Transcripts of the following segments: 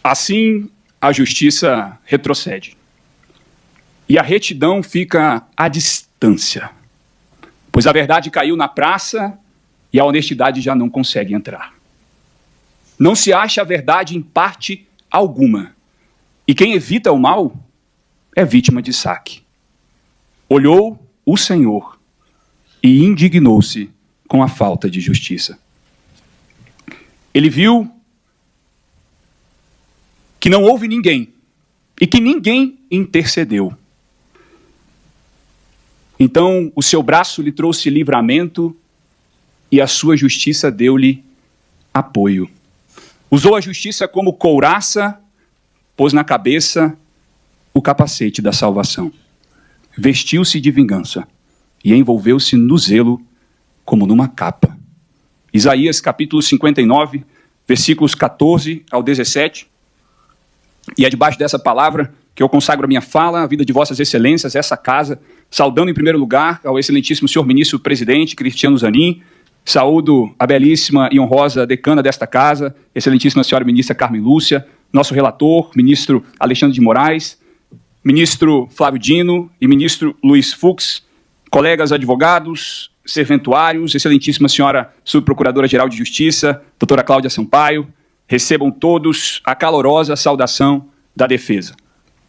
Assim, a justiça retrocede. E a retidão fica à distância, pois a verdade caiu na praça e a honestidade já não consegue entrar. Não se acha a verdade em parte alguma, e quem evita o mal é vítima de saque. Olhou o Senhor e indignou-se com a falta de justiça. Ele viu que não houve ninguém e que ninguém intercedeu. Então, o seu braço lhe trouxe livramento e a sua justiça deu-lhe apoio. Usou a justiça como couraça, pôs na cabeça o capacete da salvação. Vestiu-se de vingança e envolveu-se no zelo como numa capa. Isaías capítulo 59, versículos 14 ao 17. E é debaixo dessa palavra que eu consagro a minha fala, a vida de vossas excelências, essa casa, saudando em primeiro lugar ao excelentíssimo senhor ministro presidente Cristiano Zanin, saúdo a belíssima e honrosa decana desta casa, excelentíssima senhora ministra Carmen Lúcia, nosso relator, ministro Alexandre de Moraes, ministro Flávio Dino e ministro Luiz Fux, colegas advogados, serventuários, excelentíssima senhora subprocuradora-geral de Justiça, doutora Cláudia Sampaio, recebam todos a calorosa saudação da defesa.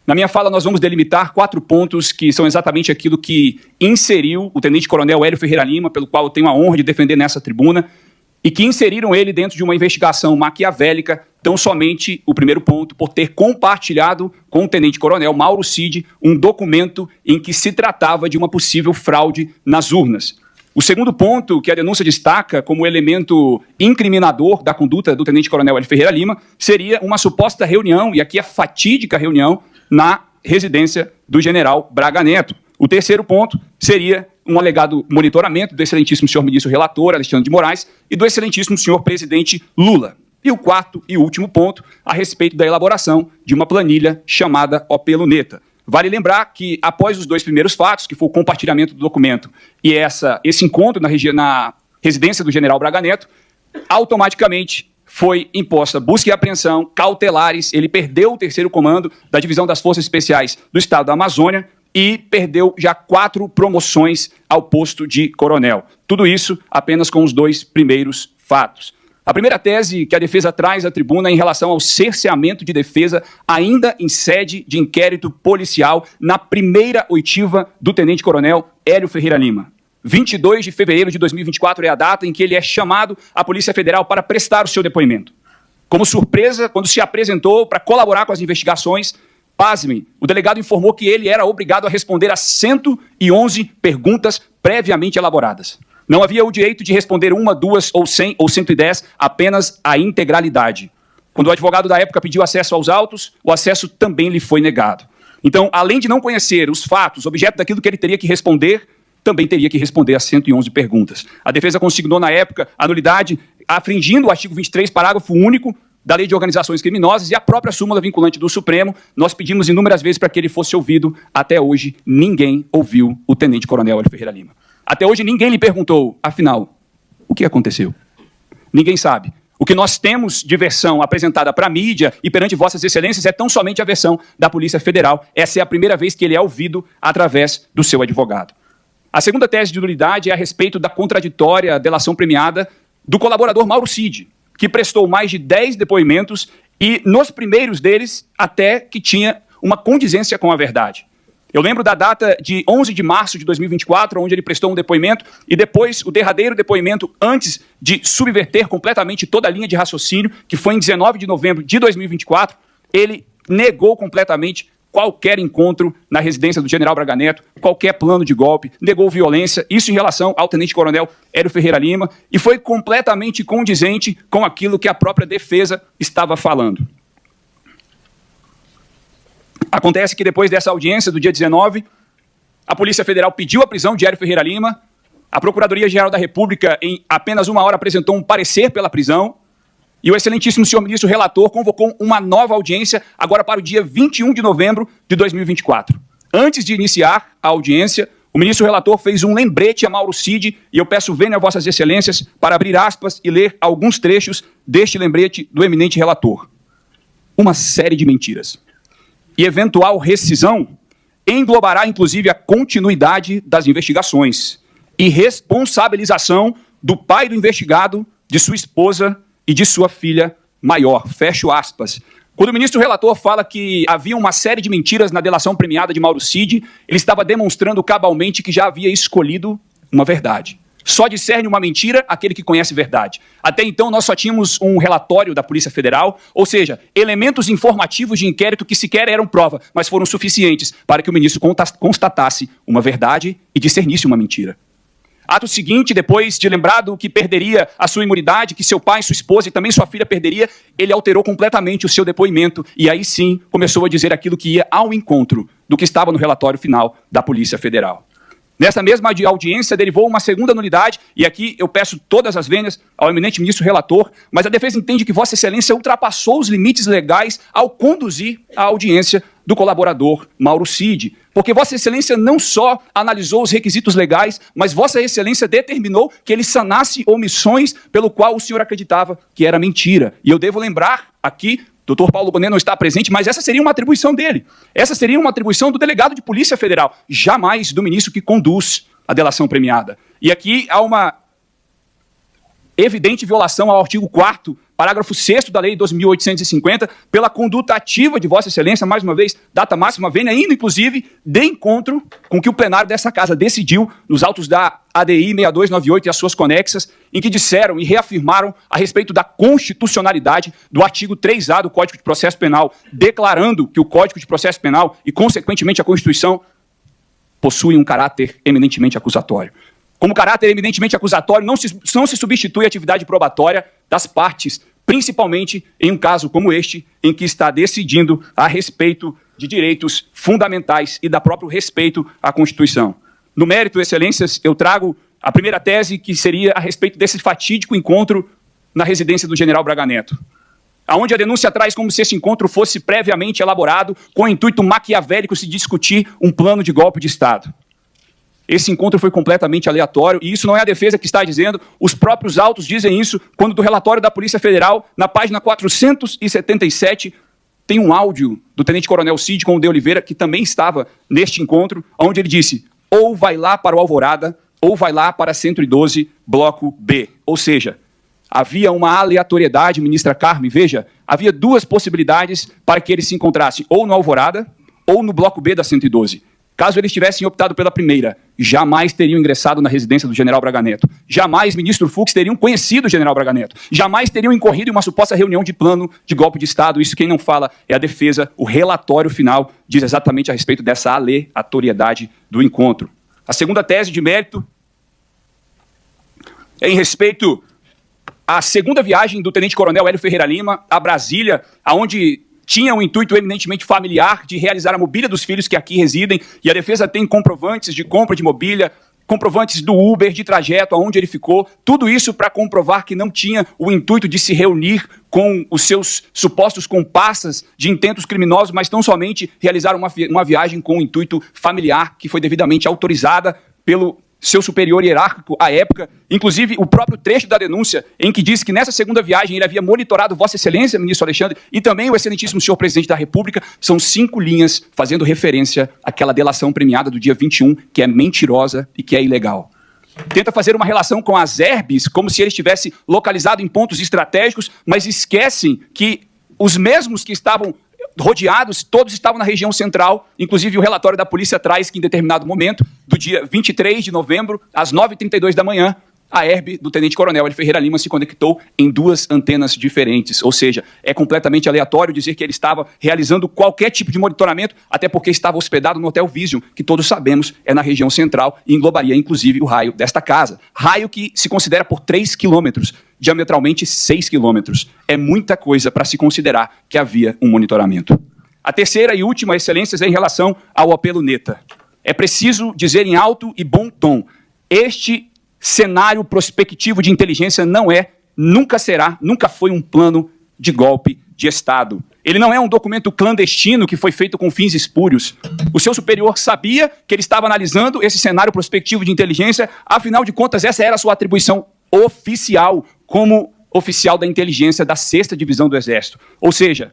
Na minha fala, nós vamos delimitar 4 pontos que são exatamente aquilo que inseriu o tenente-coronel Hélio Ferreira Lima, pelo qual eu tenho a honra de defender nessa tribuna, e que inseriram ele dentro de uma investigação maquiavélica, tão somente o primeiro ponto, por ter compartilhado com o tenente-coronel Mauro Cid um documento em que se tratava de uma possível fraude nas urnas. O segundo ponto, que a denúncia destaca como elemento incriminador da conduta do tenente-coronel Hélio Ferreira Lima, seria uma suposta reunião, e aqui a fatídica reunião, na residência do general Braga Neto. O terceiro ponto seria um alegado monitoramento do excelentíssimo senhor ministro relator, Alexandre de Moraes, e do excelentíssimo senhor presidente Lula. E o quarto e último ponto, a respeito da elaboração de uma planilha chamada OP Luneta. Vale lembrar que, após os 2 primeiros fatos, que foi o compartilhamento do documento e esse encontro na residência do general Braga Neto, automaticamente foi imposta busca e apreensão, cautelares, ele perdeu o 3º comando da Divisão das Forças Especiais do Estado da Amazônia e perdeu já 4 promoções ao posto de coronel. Tudo isso apenas com os 2 primeiros fatos. A primeira tese que a defesa traz à tribuna é em relação ao cerceamento de defesa ainda em sede de inquérito policial na primeira oitiva do tenente-coronel Hélio Ferreira Lima. 22 de fevereiro de 2024 é a data em que ele é chamado à Polícia Federal para prestar o seu depoimento. Como surpresa, quando se apresentou para colaborar com as investigações, pasmem, o delegado informou que ele era obrigado a responder a 111 perguntas previamente elaboradas. Não havia o direito de responder 1, 2 ou 100 ou 110, apenas a integralidade. Quando o advogado da época pediu acesso aos autos, o acesso também lhe foi negado. Então, além de não conhecer os fatos, objeto daquilo que ele teria que responder, também teria que responder a 111 perguntas. A defesa consignou, na época, a nulidade, afringindo o artigo 23, parágrafo único da Lei de Organizações Criminosas e a própria súmula vinculante do Supremo. Nós pedimos inúmeras vezes para que ele fosse ouvido. Até hoje, ninguém ouviu o tenente-coronel Hélio Ferreira Lima. Até hoje, ninguém lhe perguntou, afinal, o que aconteceu? Ninguém sabe. O que nós temos de versão apresentada para a mídia e perante vossas excelências é tão somente a versão da Polícia Federal. Essa é a primeira vez que ele é ouvido através do seu advogado. A segunda tese de nulidade é a respeito da contraditória delação premiada do colaborador Mauro Cid, que prestou mais de 10 depoimentos e, nos primeiros deles, até que tinha uma condizência com a verdade. Eu lembro da data de 11 de março de 2024, onde ele prestou um depoimento, e depois o derradeiro depoimento, antes de subverter completamente toda a linha de raciocínio, que foi em 19 de novembro de 2024, ele negou completamente qualquer encontro na residência do general Braga Neto, qualquer plano de golpe, negou violência, isso em relação ao tenente-coronel Hélio Ferreira Lima, e foi completamente condizente com aquilo que a própria defesa estava falando. Acontece que depois dessa audiência do dia 19, a Polícia Federal pediu a prisão de Hélio Ferreira Lima, a Procuradoria-Geral da República, em apenas 1 hora, apresentou um parecer pela prisão, e o excelentíssimo senhor ministro relator convocou uma nova audiência, agora para o dia 21 de novembro de 2024. Antes de iniciar a audiência, o ministro relator fez um lembrete a Mauro Cid, e eu peço vênia a vossas excelências para abrir aspas e ler alguns trechos deste lembrete do eminente relator. uma série de mentiras. E eventual rescisão englobará, inclusive, a continuidade das investigações e responsabilização do pai do investigado, de sua esposa e de sua filha maior. Fecho aspas. Quando o ministro relator fala que havia uma série de mentiras na delação premiada de Mauro Cid, ele estava demonstrando cabalmente que já havia escolhido uma verdade. Só discerne uma mentira aquele que conhece verdade. Até então, nós só tínhamos um relatório da Polícia Federal, ou seja, elementos informativos de inquérito que sequer eram prova, mas foram suficientes para que o ministro constatasse uma verdade e discernisse uma mentira. Ato seguinte, depois de lembrado que perderia a sua imunidade, que seu pai, sua esposa e também sua filha perderia, ele alterou completamente o seu depoimento e aí sim começou a dizer aquilo que ia ao encontro do que estava no relatório final da Polícia Federal. Nessa mesma audiência, derivou uma segunda nulidade, e aqui eu peço todas as vênias ao eminente ministro relator, mas a defesa entende que Vossa Excelência ultrapassou os limites legais ao conduzir a audiência do colaborador Mauro Cid, porque Vossa Excelência não só analisou os requisitos legais, mas Vossa Excelência determinou que ele sanasse omissões pelo qual o senhor acreditava que era mentira. E eu devo lembrar aqui, Dr. Paulo Bonet não está presente, mas essa seria uma atribuição dele. Essa seria uma atribuição do delegado de Polícia Federal, jamais do ministro que conduz a delação premiada. E aqui há uma evidente violação ao artigo 4º, parágrafo 6º da Lei 2.850, pela conduta ativa de Vossa Excelência, mais uma vez, data máxima vênia, indo, inclusive, de encontro com que o plenário dessa casa decidiu nos autos da ADI 6298 e as suas conexas, em que disseram e reafirmaram a respeito da constitucionalidade do artigo 3A do Código de Processo Penal, declarando que o Código de Processo Penal e, consequentemente, a Constituição possuem um caráter eminentemente acusatório. Como caráter eminentemente acusatório, não se substitui a atividade probatória das partes, principalmente em um caso como este, em que está decidindo a respeito de direitos fundamentais e da próprio respeito à Constituição. No mérito, excelências, eu trago a primeira tese, que seria a respeito desse fatídico encontro na residência do general Braga Neto, aonde a denúncia traz como se esse encontro fosse previamente elaborado com o intuito maquiavélico de se discutir um plano de golpe de Estado. Esse encontro foi completamente aleatório, e isso não é a defesa que está dizendo, os próprios autos dizem isso, quando do relatório da Polícia Federal, na página 477, tem um áudio do tenente-coronel Cid com o de Oliveira, que também estava neste encontro, onde ele disse, ou vai lá para o Alvorada, ou vai lá para 112, bloco B. Ou seja, havia uma aleatoriedade, ministra Carme, veja, havia duas possibilidades para que eles se encontrassem, ou no Alvorada, ou no bloco B da 112. Caso eles tivessem optado pela primeira, jamais teriam ingressado na residência do general Braga Neto. Jamais, ministro Fux, teriam conhecido o general Braga Neto. Jamais teriam incorrido em uma suposta reunião de plano de golpe de Estado. Isso quem não fala é a defesa. O relatório final diz exatamente a respeito dessa aleatoriedade do encontro. A segunda tese de mérito é em respeito à segunda viagem do tenente-coronel Hélio Ferreira Lima a Brasília, aonde tinha um intuito eminentemente familiar de realizar a mobília dos filhos que aqui residem, e a defesa tem comprovantes de compra de mobília, comprovantes do Uber, de trajeto, aonde ele ficou, tudo isso para comprovar que não tinha o intuito de se reunir com os seus supostos comparsas de intentos criminosos, mas tão somente realizar uma viagem com o intuito familiar, que foi devidamente autorizada pelo seu superior hierárquico à época, inclusive o próprio trecho da denúncia, em que diz que nessa segunda viagem ele havia monitorado Vossa Excelência, ministro Alexandre, e também o excelentíssimo senhor presidente da República, são 5 linhas fazendo referência àquela delação premiada do dia 21, que é mentirosa e que é ilegal. Tenta fazer uma relação com as herbes, como se ele estivesse localizado em pontos estratégicos, mas esquecem que os mesmos que estavam rodeados, todos estavam na região central, inclusive o relatório da polícia traz que em determinado momento, do dia 23 de novembro, às 9h32 da manhã, a herb do tenente-coronel Hélio Ferreira Lima se conectou em 2 antenas diferentes, ou seja, é completamente aleatório dizer que ele estava realizando qualquer tipo de monitoramento, até porque estava hospedado no Hotel Vision, que todos sabemos é na região central e englobaria inclusive o raio desta casa. Raio que se considera por 3 quilômetros, diametralmente 6 quilômetros. É muita coisa para se considerar que havia um monitoramento. A terceira e última, excelências, é em relação ao apelo Neta. É preciso dizer em alto e bom tom, este cenário prospectivo de inteligência não é, nunca será, nunca foi um plano de golpe de Estado. Ele não é um documento clandestino que foi feito com fins espúrios. O seu superior sabia que ele estava analisando esse cenário prospectivo de inteligência, afinal de contas, essa era a sua atribuição oficial como oficial da inteligência da 6ª Divisão do Exército. Ou seja,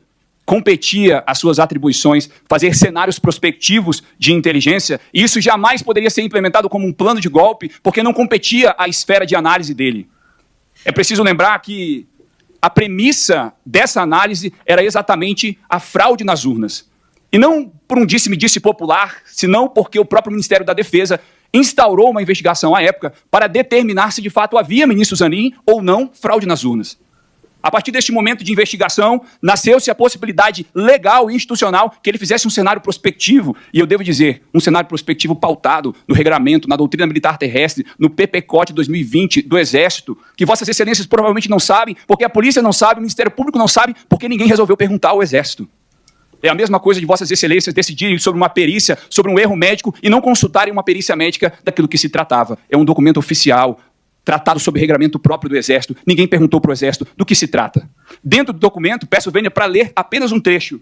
competia às suas atribuições fazer cenários prospectivos de inteligência, e isso jamais poderia ser implementado como um plano de golpe, porque não competia à esfera de análise dele. É preciso lembrar que a premissa dessa análise era exatamente a fraude nas urnas. E não por um disse-me-disse popular, senão porque o próprio Ministério da Defesa instaurou uma investigação à época para determinar se de fato havia, ministro Zanin, ou não fraude nas urnas. A partir deste momento de investigação, nasceu-se a possibilidade legal e institucional que ele fizesse um cenário prospectivo, e eu devo dizer, um cenário prospectivo pautado no regramento, na doutrina militar terrestre, no PPCOT 2020 do Exército, que vossas excelências provavelmente não sabem, porque a polícia não sabe, o Ministério Público não sabe, porque ninguém resolveu perguntar ao Exército. É a mesma coisa de vossas excelências decidirem sobre uma perícia, sobre um erro médico, e não consultarem uma perícia médica daquilo que se tratava. É um documento oficial, tratado sob regramento próprio do Exército. Ninguém perguntou para o Exército do que se trata. Dentro do documento, peço vênia para ler apenas um trecho.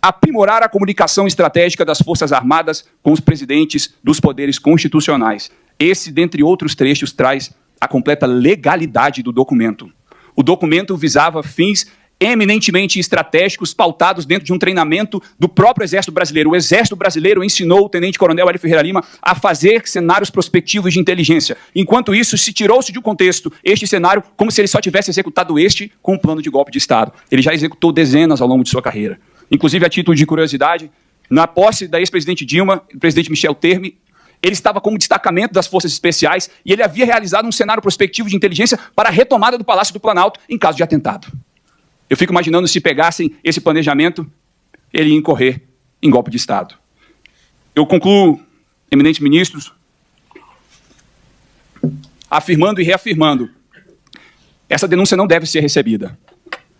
Aprimorar a comunicação estratégica das Forças Armadas com os presidentes dos poderes constitucionais. Esse, dentre outros trechos, traz a completa legalidade do documento. O documento visava fins eminentemente estratégicos, pautados dentro de um treinamento do próprio Exército Brasileiro. O Exército Brasileiro ensinou o Tenente-Coronel Hélio Ferreira Lima a fazer cenários prospectivos de inteligência. Enquanto isso, se tirou-se de um contexto este cenário como se ele só tivesse executado este com um plano de golpe de Estado. Ele já executou dezenas ao longo de sua carreira. Inclusive, a título de curiosidade, na posse da ex-presidente Dilma, o presidente Michel Temer, ele estava como destacamento das Forças Especiais e ele havia realizado um cenário prospectivo de inteligência para a retomada do Palácio do Planalto em caso de atentado. Eu fico imaginando se pegassem esse planejamento, ele ia incorrer em golpe de Estado. Eu concluo, eminentes ministros, afirmando e reafirmando, essa denúncia não deve ser recebida.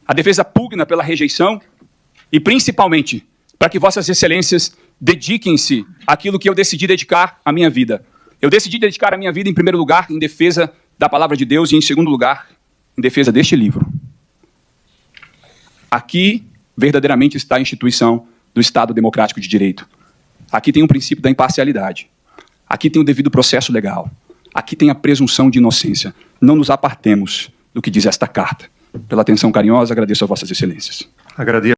A defesa pugna pela rejeição e, principalmente, para que vossas excelências dediquem-se àquilo que eu decidi dedicar à minha vida. Eu decidi dedicar a minha vida, em primeiro lugar, em defesa da palavra de Deus e, em segundo lugar, em defesa deste livro. Aqui, verdadeiramente, está a instituição do Estado Democrático de Direito. Aqui tem o princípio da imparcialidade. Aqui tem o devido processo legal. Aqui tem a presunção de inocência. Não nos apartemos do que diz esta carta. Pela atenção carinhosa, agradeço a vossas excelências. Agradeço.